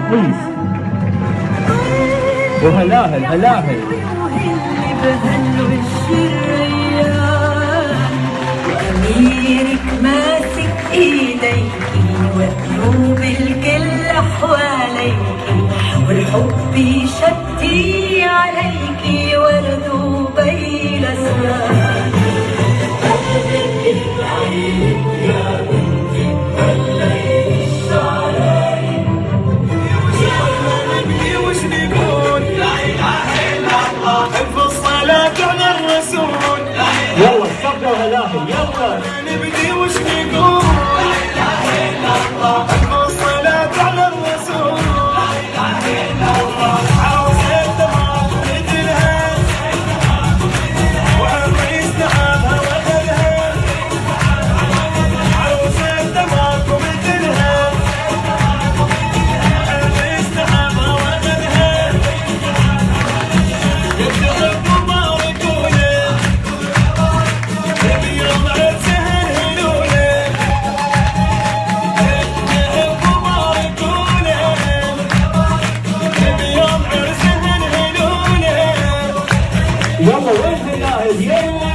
please. وهلاهل هلاهل. وأميرك ماسك إيديكي وقلوب الكل حواليكي والحب يشتي عليكي ورد وبيل أسرار. يا بنتي الليل الشعراء وش نقول لا إله إلا الله في الصلاة على الرسول. يلا الصبر وهلاهل يلا نبدي وش نقول لا إله إلا الله في الصلاة على الرسول. لا إله إلا الله عاوزة تمام مثلها والرئيس نهابها وغيرها. عاوزة تمام مثلها والرئيس نهابها وغيرها. يدخل مبارك له بيوم عرسها الهلولة. يدخل مبارك له بيوم عرسها الهلولة. يلا وين هلاهل يلا.